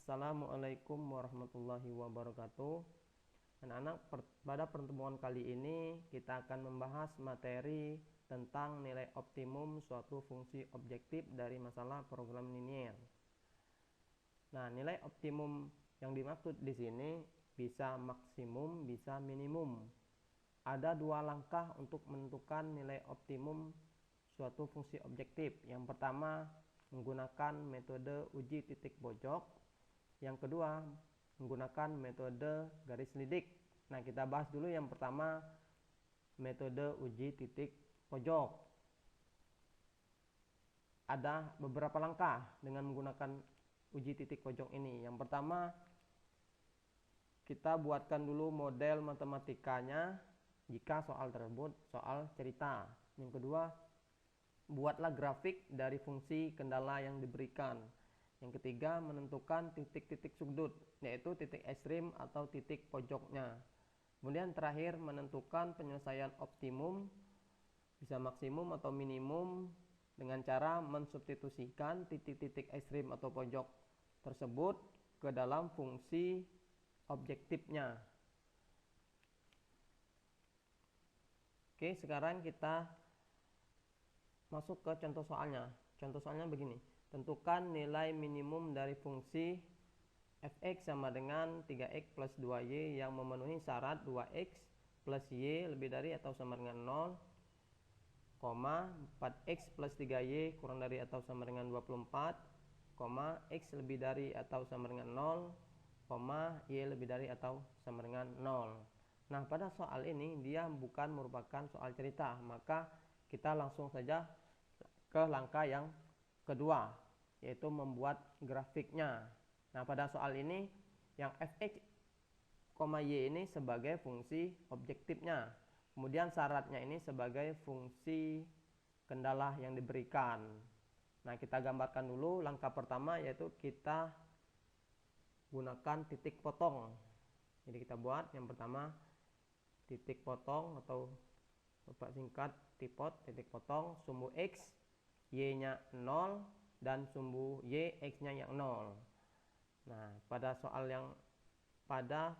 Assalamualaikum warahmatullahi wabarakatuh. Anak-anak, pada pertemuan kali ini kita akan membahas materi tentang nilai optimum suatu fungsi objektif dari masalah program linier. Nah, nilai optimum yang dimaksud di sini bisa maksimum, bisa minimum. Ada dua langkah untuk menentukan nilai optimum suatu fungsi objektif. Yang pertama, menggunakan metode uji titik pojok. Yang kedua, menggunakan metode garis lidik. Nah, kita bahas dulu yang pertama, metode uji titik pojok. Ada beberapa langkah dengan menggunakan uji titik pojok ini. Yang pertama, kita buatkan dulu model matematikanya jika soal tersebut soal cerita. Yang kedua, buatlah grafik dari fungsi kendala yang diberikan. Yang ketiga, menentukan titik-titik sudut, yaitu titik ekstrim atau titik pojoknya. Kemudian terakhir, menentukan penyelesaian optimum, bisa maksimum atau minimum, dengan cara mensubstitusikan titik-titik ekstrim atau pojok tersebut ke dalam fungsi objektifnya. Oke, sekarang kita masuk ke contoh soalnya. Contoh soalnya begini. Tentukan nilai minimum dari fungsi fx sama dengan 3x plus 2y yang memenuhi syarat 2x plus y lebih dari atau sama dengan 0, 4x plus 3y kurang dari atau sama dengan 24, x lebih dari atau sama dengan 0, y lebih dari atau sama dengan 0. Nah, pada soal ini dia bukan merupakan soal cerita, maka kita langsung saja ke langkah yang kedua, yaitu membuat grafiknya. Nah, pada soal ini yang fx, y ini sebagai fungsi objektifnya. Kemudian syaratnya ini sebagai fungsi kendala yang diberikan. Nah, kita gambarkan dulu langkah pertama, yaitu kita gunakan titik potong. Jadi kita buat yang pertama titik potong atau singkat tipot, titik potong, sumbu x, y-nya 0 dan sumbu y, x-nya yang 0. Nah, pada soal yang pada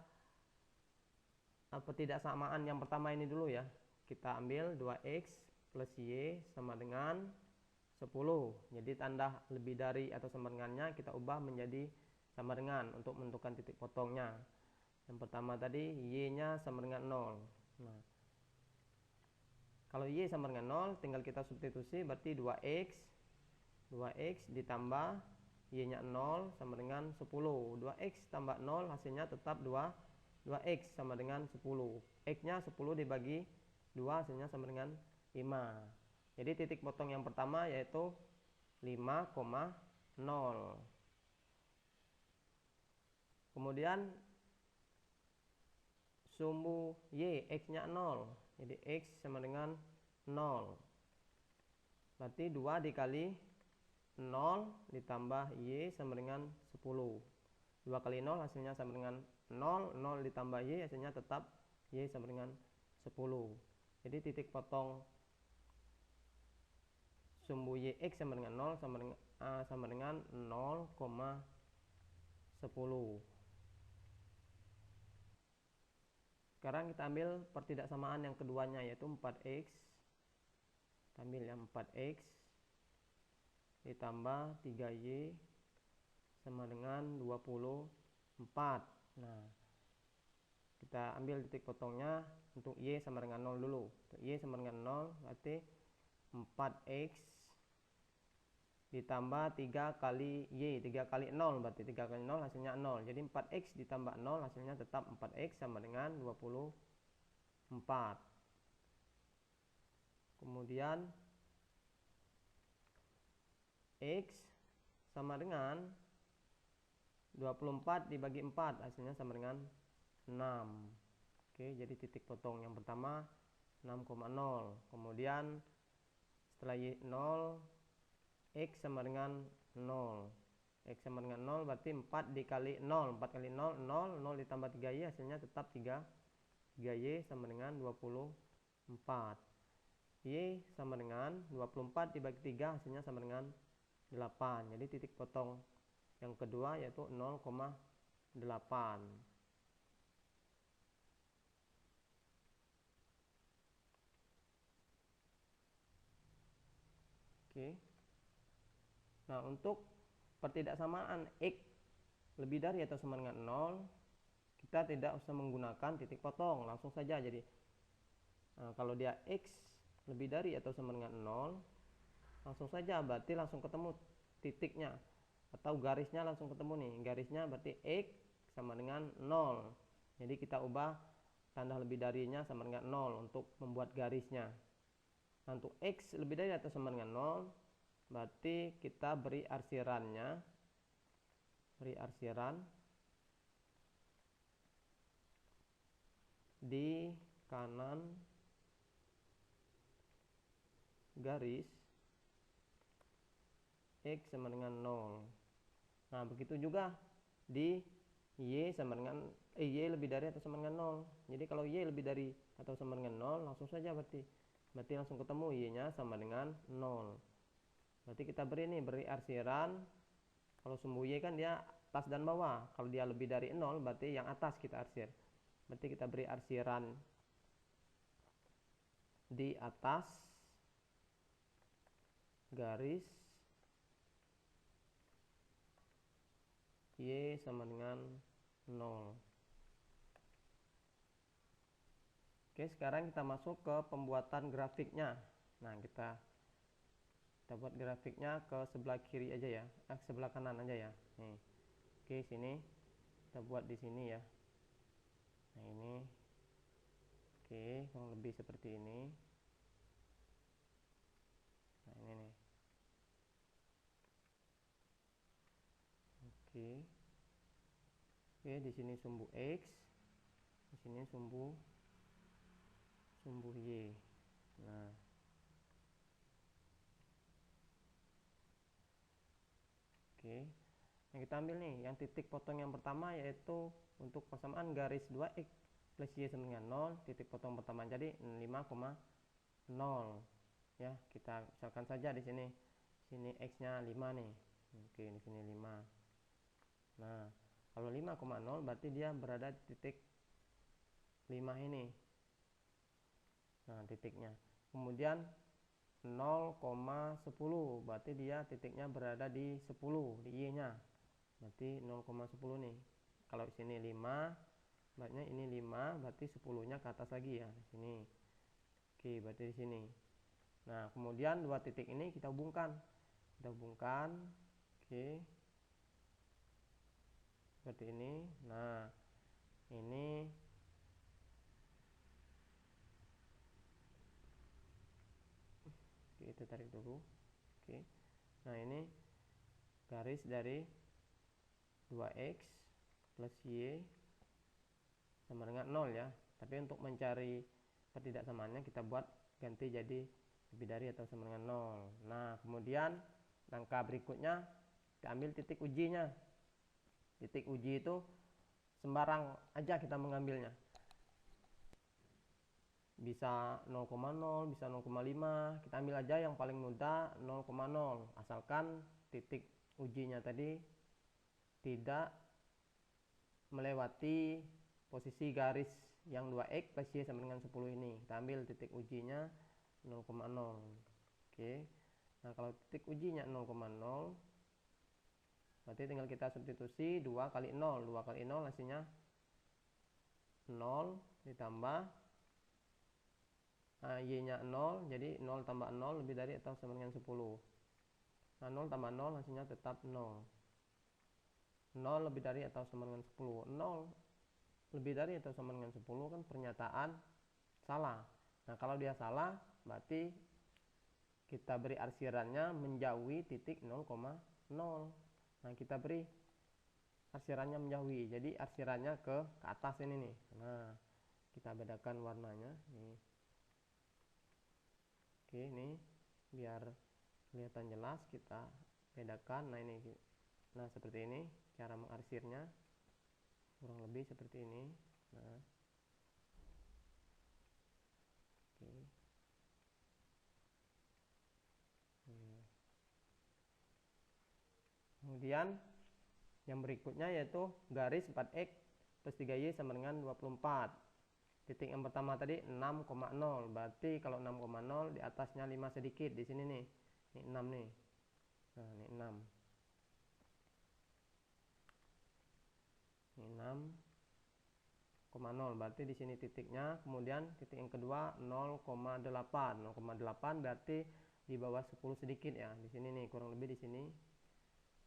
ketidaksamaan yang pertama ini dulu ya, kita ambil 2x plus y sama dengan 10. Jadi tanda lebih dari atau sama dengannya kita ubah menjadi sama dengan untuk menentukan titik potongnya. Yang pertama tadi y-nya sama dengan 0. Nah, kalau y sama dengan 0 tinggal kita substitusi, berarti 2x ditambah y-nya 0 sama dengan 10. 2x tambah 0 hasilnya tetap 2x sama dengan 10. X-nya 10 dibagi 2 hasilnya sama dengan 5. Jadi titik potong yang pertama yaitu 5,0. Kemudian sumbu y, x-nya 0. Jadi x sama dengan 0. Berarti 2 dikali 0 ditambah y sama dengan 10. 2 kali 0 hasilnya sama dengan 0. 0 ditambah y hasilnya tetap y sama dengan 10. Jadi titik potong sumbu y x sama dengan 0 sama dengan 0,10. Sekarang kita ambil pertidaksamaan yang keduanya, yaitu 4x. Kita ambil yang 4x ditambah 3y sama dengan 24. Nah, kita ambil titik potongnya untuk y sama dengan 0 dulu. Untuk y sama dengan 0 berarti 4x ditambah 3 kali y. 3 kali 0 berarti 3 kali 0 hasilnya 0. Jadi 4x ditambah 0 hasilnya tetap 4x sama dengan 24. Kemudian x sama dengan 24 dibagi 4 hasilnya sama dengan 6. Oke, jadi titik potong yang pertama 6,0. Kemudian setelah y 0, x sama dengan 0. X sama dengan 0 berarti 4 dikali 0. 4 kali 0, 0. 0 ditambah 3y hasilnya tetap 3y sama dengan 24. Y sama dengan 24 dibagi 3 hasilnya sama dengan 8. Jadi titik potong yang kedua yaitu 0,8. Oke. Nah, untuk pertidaksamaan X lebih dari atau sama dengan 0, kita tidak usah menggunakan titik potong, langsung saja. Jadi kalau dia X lebih dari atau sama dengan 0, langsung saja, berarti langsung ketemu titiknya atau garisnya, langsung ketemu nih garisnya, berarti X sama dengan 0. Jadi kita ubah tanda lebih darinya sama dengan 0 untuk membuat garisnya. Nah, untuk X lebih dari atau sama dengan 0, berarti kita beri arsirannya, di kanan garis X sama dengan 0. Nah, begitu juga di Y sama dengan Y lebih dari atau sama dengan 0. Jadi kalau Y lebih dari atau sama dengan 0, langsung saja berarti langsung ketemu Y-nya sama dengan 0. Berarti kita beri arsiran. Kalau sumbu Y kan dia atas dan bawah. Kalau dia lebih dari 0, berarti yang atas kita arsir. Berarti kita beri arsiran di atas garis Y sama dengan 0. Oke, sekarang kita masuk ke pembuatan grafiknya. Nah, kita buat grafiknya ke sebelah kiri aja ya, sebelah kanan aja ya. Nih. Oke, sini kita buat di sini ya. Nah, ini. Oke, kurang lebih seperti ini. Nah, ini nih. Oke. Oke, di sini sumbu X, di sini sumbu Y. Nah, oke. Yang kita ambil nih, yang titik potong yang pertama yaitu untuk persamaan garis 2X plus Y sama dengan 0, titik potong pertama jadi 5,0. Ya, kita misalkan saja di sini. Sini X-nya 5 nih. Oke, di sini 5. Nah, kalau 5,0 berarti dia berada di titik 5 ini. Nah, titiknya. Kemudian 0,10 berarti dia titiknya berada di 10, di Y-nya. Berarti 0,10 nih. Kalau sini 5, berarti ini 5, berarti 10-nya ke atas lagi ya, di sini. Oke, berarti di sini. Nah, kemudian dua titik ini kita hubungkan. Oke. Seperti ini. Nah, ini kita tarik dulu. Oke. Nah, ini garis dari 2X plus Y sama dengan 0 ya. Tapi untuk mencari pertidaksamaannya kita buat ganti jadi lebih dari atau sama dengan 0. Nah, kemudian langkah berikutnya kita ambil titik ujinya. Titik uji itu sembarang aja kita mengambilnya. Bisa 0,0, bisa 0,5. Kita ambil aja yang paling mudah 0,0. Asalkan titik ujinya tadi tidak melewati posisi garis yang 2X plus Y sama dengan 10 ini. Kita ambil titik ujinya 0,0. Oke. Nah, kalau titik ujinya 0,0, berarti tinggal kita substitusi 2 kali 0. 2 kali 0 hasilnya 0 ditambah Y-nya 0, jadi 0 tambah 0 lebih dari atau sama dengan 10. Nah, 0 tambah 0 hasilnya tetap 0. 0 lebih dari atau sama dengan 10. 0 lebih dari atau sama dengan 10 kan pernyataan salah. Nah, kalau dia salah, berarti kita beri arsirannya menjauhi titik 0,0. Nah, kita beri arsirannya menjauhi. Jadi arsirannya ke atas ini nih. Nah, kita bedakan warnanya nih. Oke, ini biar kelihatan jelas kita bedakan. Nah, ini. Nah, seperti ini cara mengarsirnya. Kurang lebih seperti ini. Nah. Oke. Kemudian Yang berikutnya yaitu garis 4x plus 3y sama dengan 24. Titik yang pertama tadi 6,0. Berarti kalau 6,0 di atasnya 5 sedikit di sini nih. Ini 6 nih. Nah, ini 6. Ini 6,0. Berarti di sini titiknya. Kemudian titik yang kedua 0,8. 0,8 berarti di bawah 10 sedikit ya. Di sini nih kurang lebih di sini.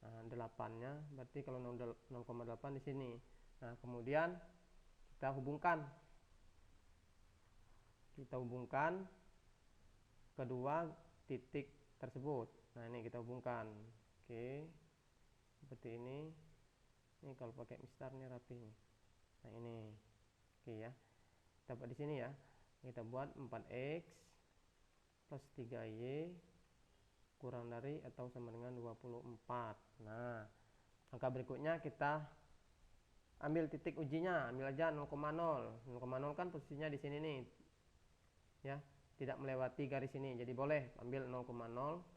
Nah, 8-nya berarti kalau 0,8 di sini. Nah, kemudian kita hubungkan kedua titik tersebut. Nah, ini kita hubungkan. Oke. Seperti ini. Ini kalau pakai mistarnya rapi nih. Nah, ini. Oke ya. Kita buat di sini ya. Kita buat 4x plus 3y kurang dari atau sama dengan 24. Nah, angka berikutnya kita ambil titik ujinya, ambil aja 0,0. 0,0 kan posisinya di sini nih. Ya, tidak melewati garis ini. Jadi boleh ambil 0,0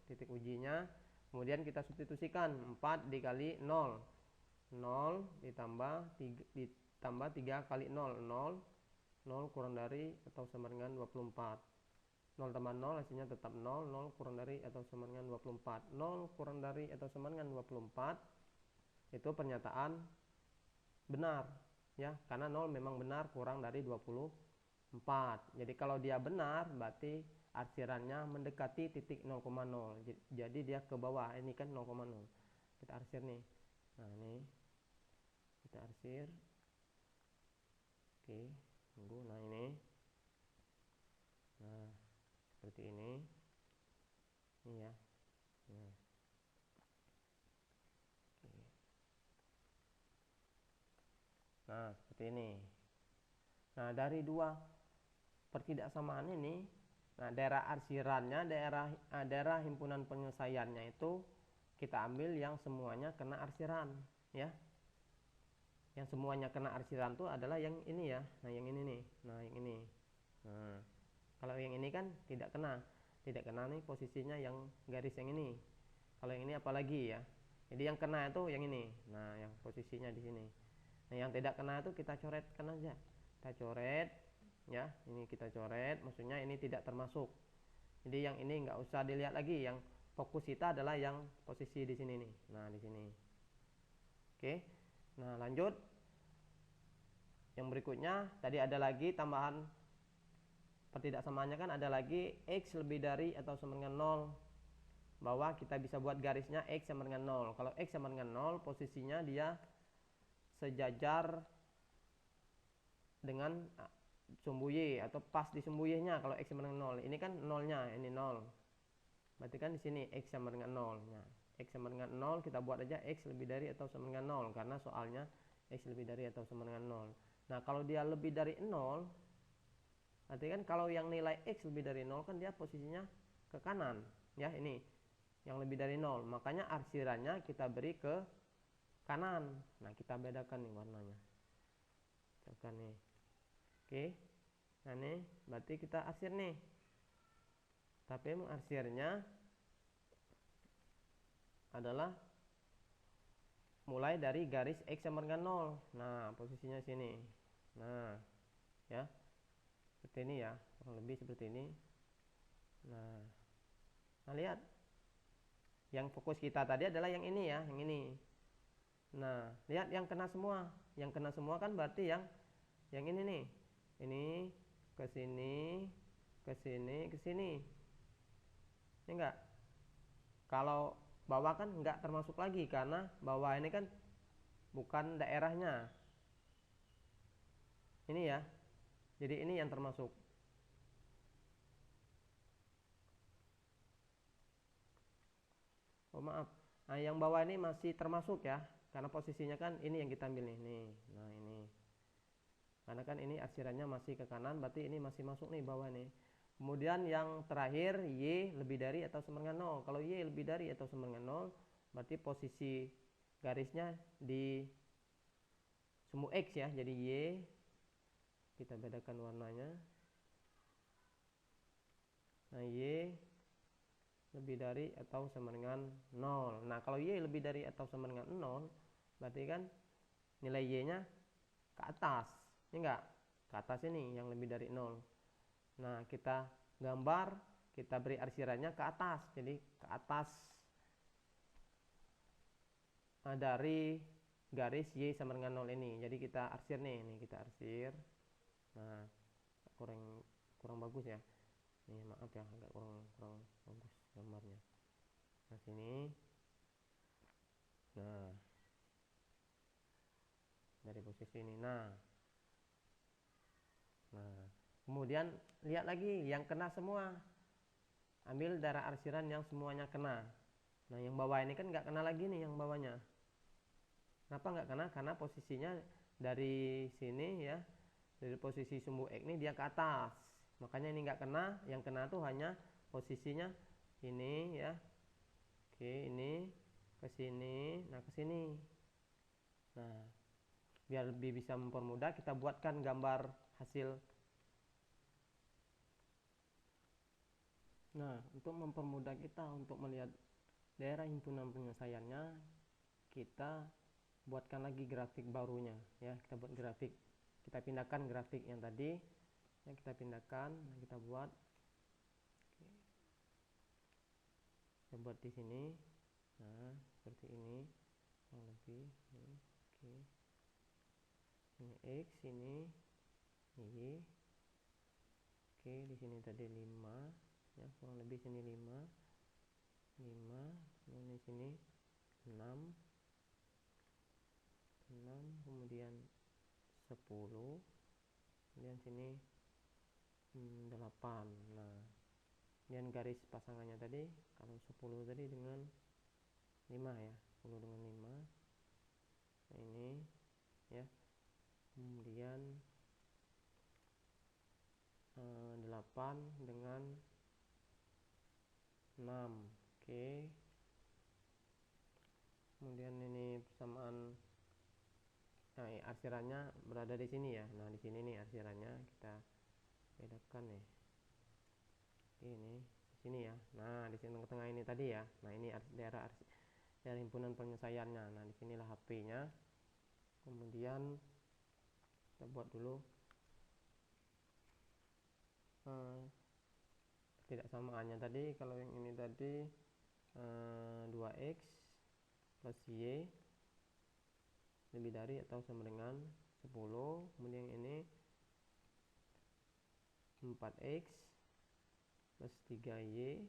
titik ujinya. Kemudian kita substitusikan 4 dikali 0. 0 ditambah 3 kali 0. 0 kurang dari atau sama dengan 24. 0 tambah 0 hasilnya tetap 0. 0 kurang dari atau sama dengan 24. 0 kurang dari atau sama dengan 24 itu pernyataan benar ya, karena 0 memang benar kurang dari 24. Jadi kalau dia benar berarti arsirannya mendekati titik 0,0. Jadi dia ke bawah. Ini kan 0,0. Kita arsir nih. Nah, ini kita arsir. Oke, tunggu. Nah, ini. Nah, seperti ini. Ini ya. Nah. Oke. Nah, seperti ini. Nah, dari dua pertidaksamaan ini, nah daerah arsirannya, daerah himpunan penyelesaiannya itu kita ambil yang semuanya kena arsiran ya. Yang semuanya kena arsiran itu adalah yang ini ya. Nah, yang ini nih. Nah, yang ini. Nah, kalau yang ini kan tidak kena. Tidak kena nih posisinya yang garis yang ini. Kalau yang ini apalagi ya. Jadi yang kena itu yang ini. Nah, yang posisinya di sini. Nah, yang tidak kena itu kita coretkan aja. Kita coret ya. Ini kita coret, maksudnya ini tidak termasuk. Jadi yang ini nggak usah dilihat lagi. Yang fokus kita adalah yang posisi di sini nih. Nah, di sini. Oke. Nah, lanjut. Yang berikutnya tadi ada lagi tambahan pertidaksamaannya, kan ada lagi x lebih dari atau sama dengan 0, bahwa kita bisa buat garisnya x sama dengan 0. Kalau x sama dengan 0 posisinya dia sejajar dengan sumbu y atau pas di sumbu y-nya kalau x sama dengan 0. Ini kan 0-nya, ini 0. Berarti kan di sini x sama dengan 0. Nah, x sama dengan 0 kita buat aja x lebih dari atau sama dengan 0 karena soalnya x lebih dari atau sama dengan 0. Nah, kalau dia lebih dari 0, berarti kan kalau yang nilai x lebih dari 0 kan dia posisinya ke kanan. Ya, ini yang lebih dari 0. Makanya arsirannya kita beri ke kanan. Nah, kita bedakan nih warnanya. Bedakan nih. Oke. Nah, ini berarti kita arsir nih. Tapi mengarsirnya adalah mulai dari garis x sama dengan 0. Nah, posisinya sini. Nah, ya. Seperti ini ya. Kurang lebih seperti ini. Nah, lihat. Yang fokus kita tadi adalah yang ini ya, yang ini. Nah, lihat yang kena semua. Yang kena semua kan berarti yang ini nih. Ini ke sini, ke sini, ke sini. Ini enggak? Kalau bawah kan enggak termasuk lagi karena bawah ini kan bukan daerahnya. Ini ya. Jadi ini yang termasuk. Oh, maaf. Nah, yang bawah ini masih termasuk ya. Karena posisinya kan ini yang kita ambil nih. Nah, ini. Karena kan ini arsirannya masih ke kanan, berarti ini masih masuk nih bawah nih. Kemudian yang terakhir y lebih dari atau sama dengan 0. Kalau y lebih dari atau sama dengan 0, berarti posisi garisnya di sumbu x ya. Jadi y kita bedakan warnanya. Nah, y lebih dari atau sama dengan 0. Nah, kalau y lebih dari atau sama dengan 0, berarti kan nilai Y-nya ke atas, ini enggak? Ke atas ini yang lebih dari 0. Nah, kita gambar, kita beri arsirannya ke atas. Jadi ke atas dari garis Y sama dengan 0 ini. Jadi kita arsir nih, kita arsir. Nah, kurang bagus ya. Ini maaf ya, agak kurang bagus gambarnya. Nah, sini. Nah, dari posisi ini. Nah, kemudian lihat lagi yang kena semua. Ambil darah arsiran yang semuanya kena. Nah, yang bawah ini kan nggak kena lagi nih yang bawahnya. Kenapa nggak kena? Karena posisinya dari sini ya, dari posisi sumbu X ini dia ke atas. Makanya ini nggak kena. Yang kena tuh hanya posisinya ini ya. Oke, ini ke sini, nah ke sini. Nah, biar lebih bisa mempermudah, kita buatkan gambar hasil. Nah, untuk mempermudah kita untuk melihat daerah himpunan penyelesaiannya, kita buatkan lagi grafik barunya ya. Kita buat grafik, kita pindahkan grafik yang tadi ya, kita pindahkan, kita buat. Kita buat di sini. Nah, seperti ini kurang lebih ini. Oke, ini X, ini Y. Oke, di sini tadi 5 ya, kurang lebih sini 5, ini sini 6, kemudian 10, kemudian sini 8. Nah, kemudian garis pasangannya tadi, kalau 10 tadi dengan 5 ya, 10 dengan 5. Nah, ini ya, kemudian 8 dengan 6. Oke, kemudian ini persamaan. Nah, arsirannya berada di sini ya. Nah, di sini nih arsirannya kita bedakan nih. Ini di sini ya. Nah, di sini tengah-tengah ini tadi ya. Nah, ini daerah himpunan penyelesaiannya. Nah, disinilah HP-nya. Kemudian kita buat dulu tidak samaannya tadi. Kalau yang ini tadi 2x plus y lebih dari atau sama dengan 10. Kemudian ini 4x plus 3y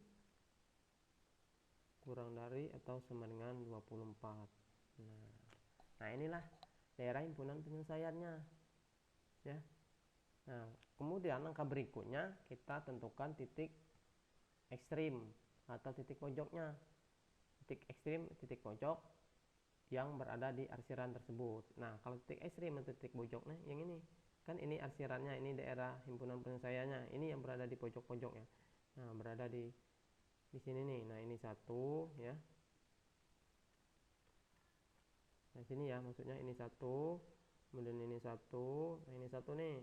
kurang dari atau sama dengan 24. Nah, inilah daerah himpunan penyelesaiannya ya. Nah, kemudian langkah berikutnya kita tentukan titik ekstrim atau titik pojoknya. Titik ekstrim, titik pojok yang berada di arsiran tersebut. Nah, kalau titik ekstrim atau titik pojoknya yang ini, kan ini arsirannya, ini daerah himpunan penyelesaiannya, ini yang berada di pojok-pojoknya. Nah, berada di sini nih. Nah, ini 1 ya. Nah, sini ya, maksudnya ini 1, kemudian ini 1, nah ini 1 nih.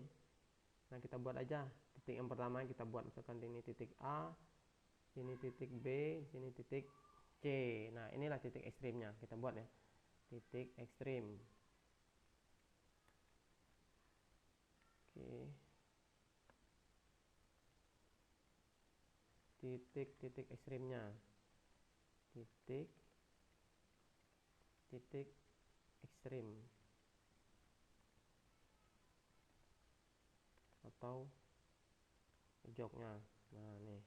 Nah, kita buat aja titik yang pertama, kita buat misalkan ini titik A, sini titik B, sini titik C. Nah, inilah titik ekstrimnya, kita buat ya, titik ekstrim. Oke, titik ekstrimnya, titik ekstrim atau pojoknya. Nah, nih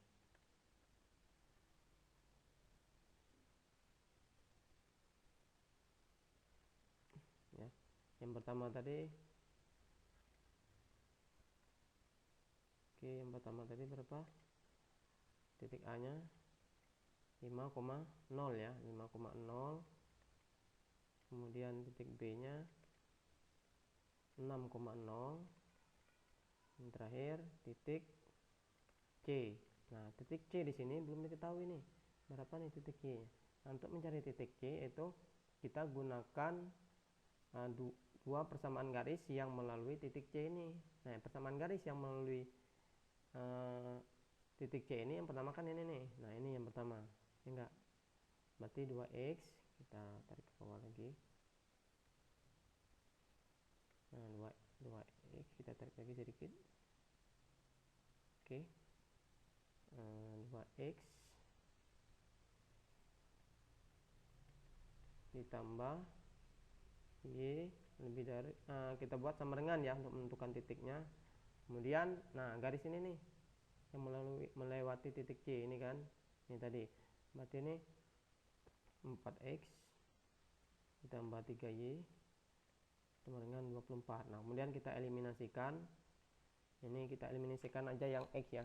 ya, yang pertama tadi. Oke, yang pertama tadi berapa? Titik A nya 5,0 ya, 5,0. Kemudian titik B nya 6,0. Yang terakhir titik C. Nah, titik C di sini belum diketahui nih berapa nih titik C. Nah, untuk mencari titik C itu kita gunakan dua persamaan garis yang melalui titik C ini. Nah, persamaan garis yang melalui titik C ini yang pertama kan ini nih. Nah, ini yang pertama. Enggak. Berarti 2x, kita tarik ke bawah lagi. 2x, kita tarik lagi sedikit. Oke, 2x ditambah y lebih dari, kita buat sama dengan ya untuk menentukan titiknya. Kemudian nah garis ini nih yang melewati titik C ini kan, ini tadi, berarti ini 4x ditambah 3y sama dengan 24. Nah kemudian kita eliminasikan, ini kita eliminasikan aja yang x ya,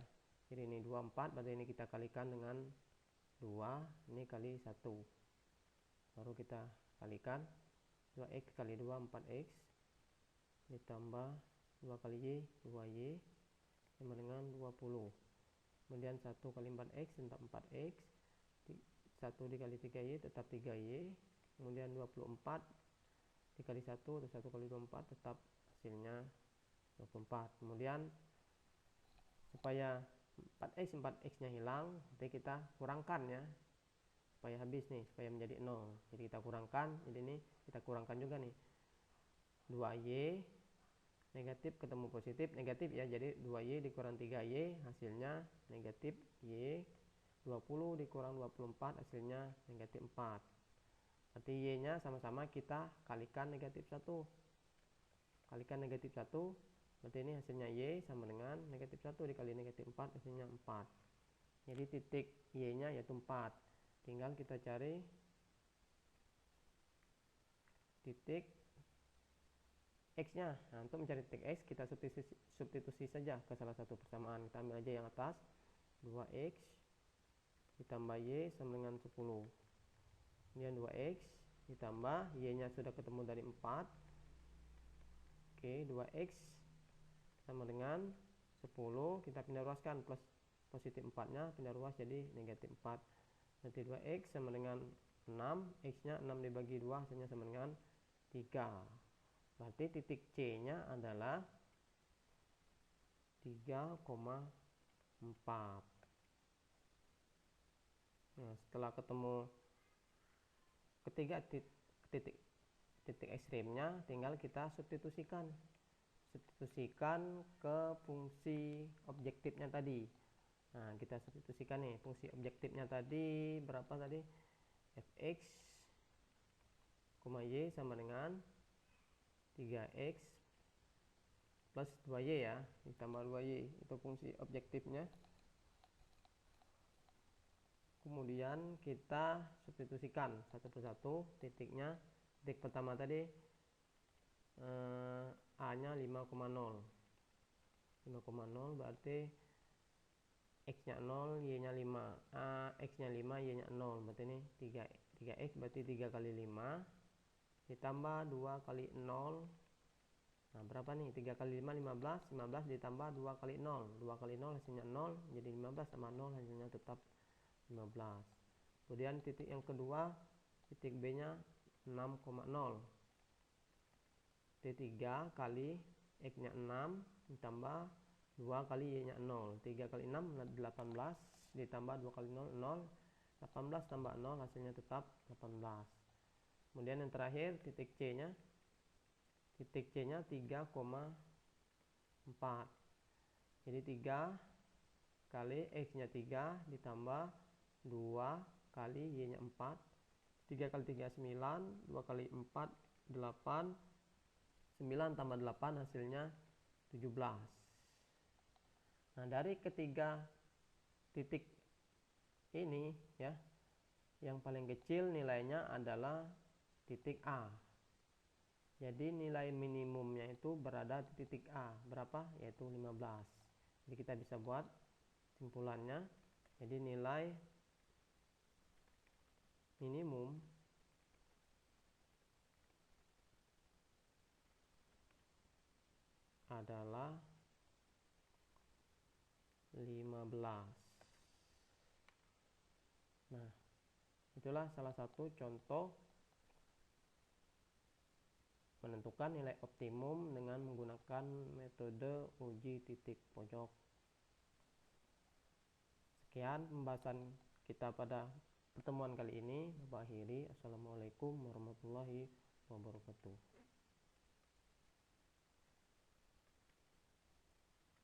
jadi ini 24, berarti ini kita kalikan dengan 2, ini kali 1, baru kita kalikan 2x kali 2 4x ditambah 2 kali y 2y sama dengan 20. Kemudian 1 kali 4x tetap 4x, 1 dikali 3y tetap 3y, kemudian 24 dikali 1 atau 1 kali 24 tetap hasilnya 24. Kemudian supaya 4x nya hilang, nanti kita kurangkan ya, supaya habis nih, supaya menjadi 0. Jadi kita kurangkan, jadi ini kita kurangkan juga nih, 2y negatif ketemu positif negatif ya, jadi 2y dikurang 3y hasilnya negatif y, 20 dikurang 24 hasilnya negatif 4. Berarti y nya sama-sama kita kalikan negatif 1, kalikan negatif 1, berarti ini hasilnya y sama dengan negatif 1 dikali negatif 4 hasilnya 4. Jadi titik y nya yaitu 4. Tinggal kita cari titik x nya. Nah untuk mencari titik x kita substitusi saja ke salah satu persamaan. Kita ambil aja yang atas, 2x ditambah y sama dengan 10. Kemudian 2x ditambah y nya sudah ketemu dari 4. Oke, 2x sama dengan 10, kita pindah ruaskan, plus positif 4 nya pindah ruas jadi negatif 4. Nanti 2x sama dengan 6, x nya 6 dibagi 2 hasilnya sama dengan 3. Berarti titik C nya adalah 3,4. Nah, setelah ketemu ketiga titik ekstrimnya, tinggal kita substitusikan ke fungsi objektifnya tadi. Nah kita substitusikan nih, fungsi objektifnya tadi berapa tadi, fx, y sama dengan 3x plus 2y ya, ditambah 2y, itu fungsi objektifnya. Kemudian kita substitusikan satu persatu titiknya. Titik pertama tadi a nya 5,0, berarti x nya 0, y nya 5, x nya 5, y nya 0, berarti ini 3x, berarti 3 kali 5 ditambah 2 kali 0. Nah berapa nih, 3 kali 5 15, 15 ditambah 2 kali 0, 2 kali 0 hasilnya 0, jadi 15 tambah 0 hasilnya tetap 15. Kemudian titik yang kedua, titik B nya 6,0, T3 kali x nya 6 ditambah 2 kali y nya 0, 3 kali 6 18 ditambah 2 kali 0 0, 18 tambah 0 hasilnya tetap 18. Kemudian yang terakhir titik C nya 3,4, jadi 3 kali x nya 3 ditambah 2 kali y nya 4, 3 kali 3 9, 2 kali 4 8, 9 tambah 8 hasilnya 17. Nah dari ketiga titik ini ya, yang paling kecil nilainya adalah titik A. Jadi nilai minimumnya itu berada di titik A, berapa? Yaitu 15. Jadi kita bisa buat simpulannya. Jadi nilai minimum adalah 15. Nah, itulah salah satu contoh menentukan nilai optimum dengan menggunakan metode uji titik pojok. Sekian pembahasan kita pada pertemuan kali ini. Assalamualaikum warahmatullahi wabarakatuh.